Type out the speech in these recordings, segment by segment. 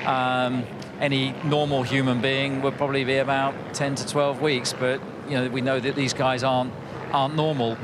Any normal human being would probably be about 10 to 12 weeks, but we know that these guys aren't normal.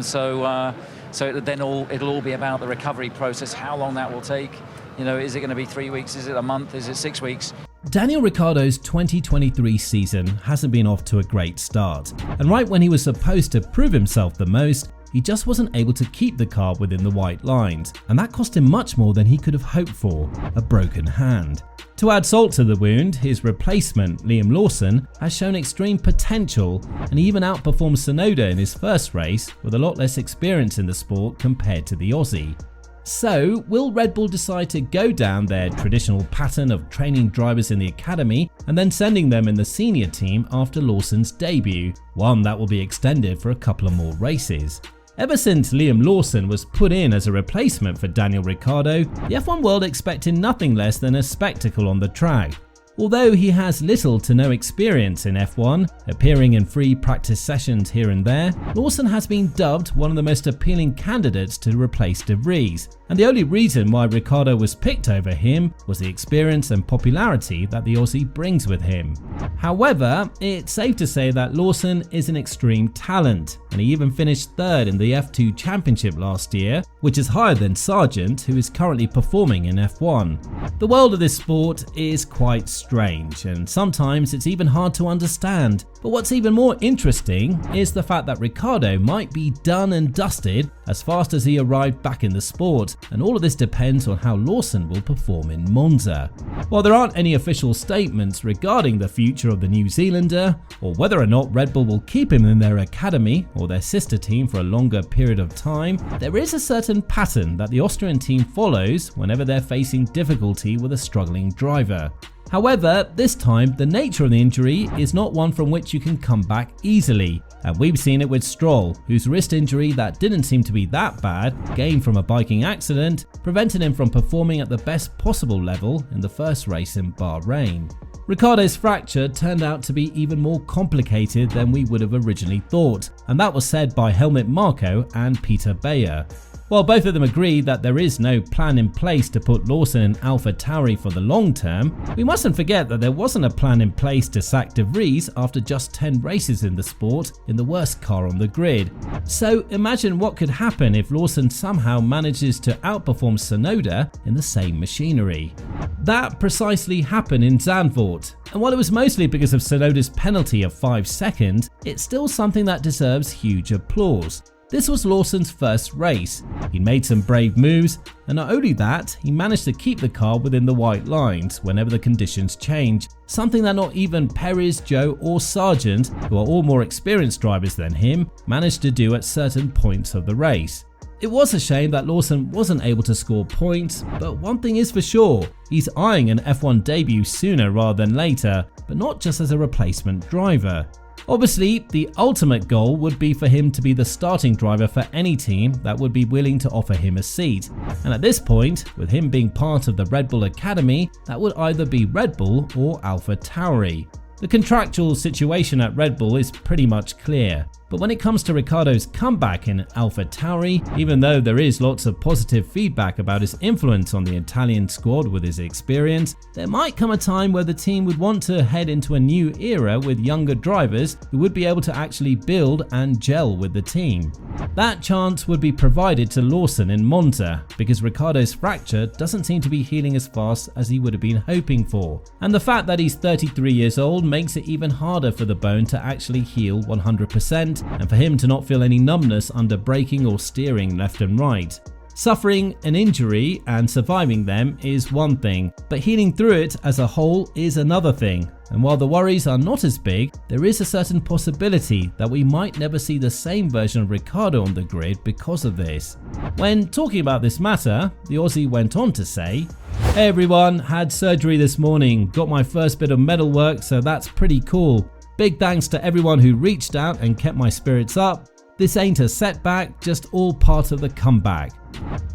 So it'll all be about the recovery process, how long that will take. Is it going to be 3 weeks? Is it a month? Is it 6 weeks? Daniel Ricciardo's 2023 season hasn't been off to a great start, and right when he was supposed to prove himself the most, he just wasn't able to keep the car within the white lines, and that cost him much more than he could have hoped for, a broken hand. To add salt to the wound, his replacement, Liam Lawson, has shown extreme potential and even outperformed Tsunoda in his first race with a lot less experience in the sport compared to the Aussie. So, will Red Bull decide to go down their traditional pattern of training drivers in the academy and then sending them in the senior team after Lawson's debut, one that will be extended for a couple of more races? Ever since Liam Lawson was put in as a replacement for Daniel Ricciardo, the F1 world expected nothing less than a spectacle on the track. Although he has little to no experience in F1, appearing in free practice sessions here and there, Lawson has been dubbed one of the most appealing candidates to replace De Vries, and the only reason why Ricciardo was picked over him was the experience and popularity that the Aussie brings with him. However, it's safe to say that Lawson is an extreme talent, and he even finished third in the F2 Championship last year, which is higher than Sargent, who is currently performing in F1. The world of this sport is quite strange, and sometimes it's even hard to understand. But what's even more interesting is the fact that Ricciardo might be done and dusted as fast as he arrived back in the sport, and all of this depends on how Lawson will perform in Monza. While there aren't any official statements regarding the future of the New Zealander, or whether or not Red Bull will keep him in their academy or their sister team for a longer period of time, there is a certain pattern that the Austrian team follows whenever they're facing difficulty with a struggling driver. However, this time the nature of the injury is not one from which you can come back easily, and we've seen it with Stroll, whose wrist injury that didn't seem to be that bad, gained from a biking accident, prevented him from performing at the best possible level in the first race in Bahrain. Ricciardo's fracture turned out to be even more complicated than we would have originally thought, and that was said by Helmut Marko and Peter Bayer. While both of them agreed that there is no plan in place to put Lawson in AlphaTauri for the long term, we mustn't forget that there wasn't a plan in place to sack De Vries after just 10 races in the sport in the worst car on the grid. So imagine what could happen if Lawson somehow manages to outperform Tsunoda in the same machinery. That precisely happened in Zandvoort, and while it was mostly because of Tsunoda's penalty of 5 seconds, it's still something that deserves huge applause. This was Lawson's first race. He made some brave moves, and not only that, he managed to keep the car within the white lines whenever the conditions change, something that not even Perez, Joe or Sargent, who are all more experienced drivers than him, managed to do at certain points of the race. It was a shame that Lawson wasn't able to score points, but one thing is for sure, he's eyeing an F1 debut sooner rather than later, but not just as a replacement driver. Obviously, the ultimate goal would be for him to be the starting driver for any team that would be willing to offer him a seat. And at this point, with him being part of the Red Bull Academy, that would either be Red Bull or AlphaTauri. The contractual situation at Red Bull is pretty much clear. But when it comes to Ricciardo's comeback in AlphaTauri, even though there is lots of positive feedback about his influence on the Italian squad with his experience, there might come a time where the team would want to head into a new era with younger drivers who would be able to actually build and gel with the team. That chance would be provided to Lawson in Monza, because Ricciardo's fracture doesn't seem to be healing as fast as he would have been hoping for. And the fact that he's 33 years old makes it even harder for the bone to actually heal 100%, and for him to not feel any numbness under braking or steering left and right. Suffering an injury and surviving them is one thing, but healing through it as a whole is another thing. And while the worries are not as big, there is a certain possibility that we might never see the same version of Ricciardo on the grid because of this. When talking about this matter, the Aussie went on to say, "Hey everyone, had surgery this morning, got my first bit of medal work, so that's pretty cool. Big thanks to everyone who reached out and kept my spirits up. This ain't a setback, just all part of the comeback."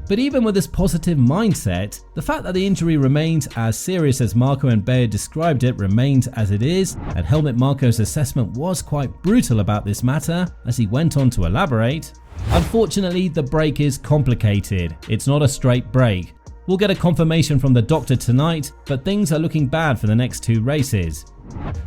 But even with this positive mindset, the fact that the injury remains as serious as Marko and Bayer described it remains as it is, and Helmut Marko's assessment was quite brutal about this matter, as he went on to elaborate. "Unfortunately, the break is complicated. It's not a straight break. We'll get a confirmation from the doctor tonight, but things are looking bad for the next 2 races.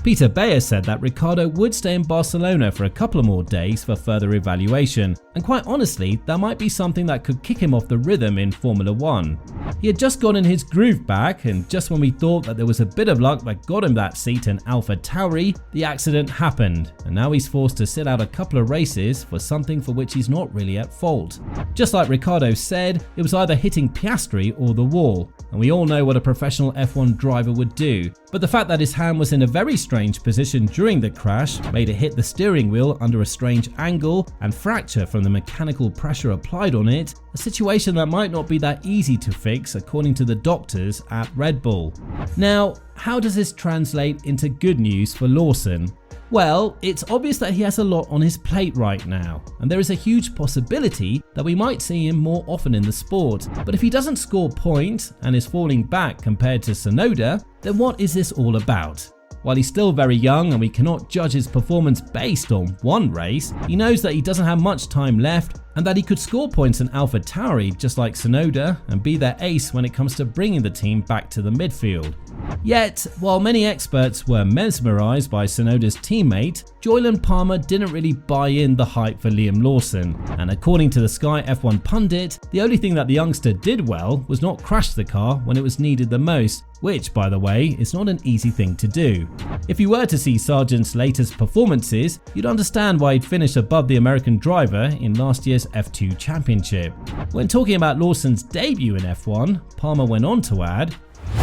Peter Bayer said that Ricciardo would stay in Barcelona for a couple of more days for further evaluation, and quite honestly, that might be something that could kick him off the rhythm in Formula 1. He had just gotten his groove back, and just when we thought that there was a bit of luck that got him that seat in AlphaTauri, the accident happened, and now he's forced to sit out a couple of races for something for which he's not really at fault. Just like Ricciardo said, it was either hitting Piastri or the wall, and we all know what a professional F1 driver would do, but the fact that his hand was in a very strange position during the crash made it hit the steering wheel under a strange angle and fracture from the mechanical pressure applied on it, a situation that might not be that easy to fix according to the doctors at Red Bull. Now, how does this translate into good news for Lawson? Well, it's obvious that he has a lot on his plate right now, and there is a huge possibility that we might see him more often in the sport. But if he doesn't score points and is falling back compared to Tsunoda, then what is this all about? While he's still very young and we cannot judge his performance based on one race, he knows that he doesn't have much time left and that he could score points in AlphaTauri just like Tsunoda and be their ace when it comes to bringing the team back to the midfield. Yet, while many experts were mesmerised by Tsunoda's teammate, Jolyon Palmer didn't really buy in the hype for Liam Lawson, and according to the Sky F1 pundit, the only thing that the youngster did well was not crash the car when it was needed the most, which, by the way, is not an easy thing to do. If you were to see Sargent's latest performances, you'd understand why he'd finished above the American driver in last year's F2 Championship. When talking about Lawson's debut in F1, Palmer went on to add,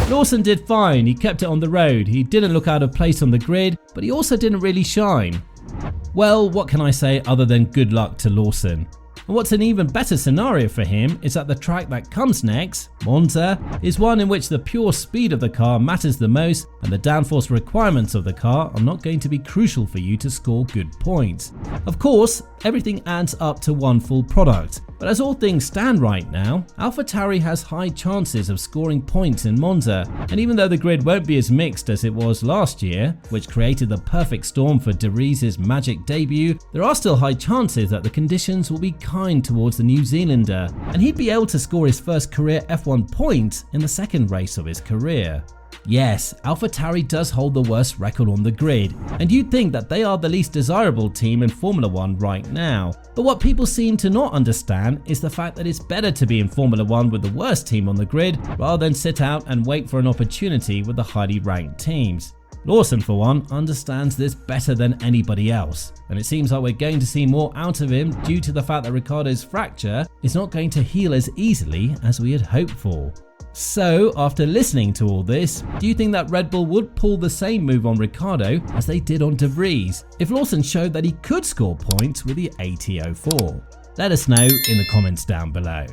"Lawson did fine, he kept it on the road, he didn't look out of place on the grid, but he also didn't really shine." Well, what can I say other than good luck to Lawson? And what's an even better scenario for him is that the track that comes next, Monza, is one in which the pure speed of the car matters the most and the downforce requirements of the car are not going to be crucial for you to score good points. Of course, everything adds up to one full product, but as all things stand right now, AlphaTauri has high chances of scoring points in Monza, and even though the grid won't be as mixed as it was last year, which created the perfect storm for De Vries's magic debut, there are still high chances that the conditions will be kind towards the New Zealander, and he'd be able to score his first career F1 point in the second race of his career. Yes, AlphaTauri does hold the worst record on the grid, and you'd think that they are the least desirable team in Formula 1 right now. But what people seem to not understand is the fact that it's better to be in Formula 1 with the worst team on the grid rather than sit out and wait for an opportunity with the highly ranked teams. Lawson, for one, understands this better than anybody else, and it seems like we're going to see more out of him due to the fact that Ricciardo's fracture is not going to heal as easily as we had hoped for. So, after listening to all this, do you think that Red Bull would pull the same move on Ricciardo as they did on De Vries if Lawson showed that he could score points with the AT04? Let us know in the comments down below.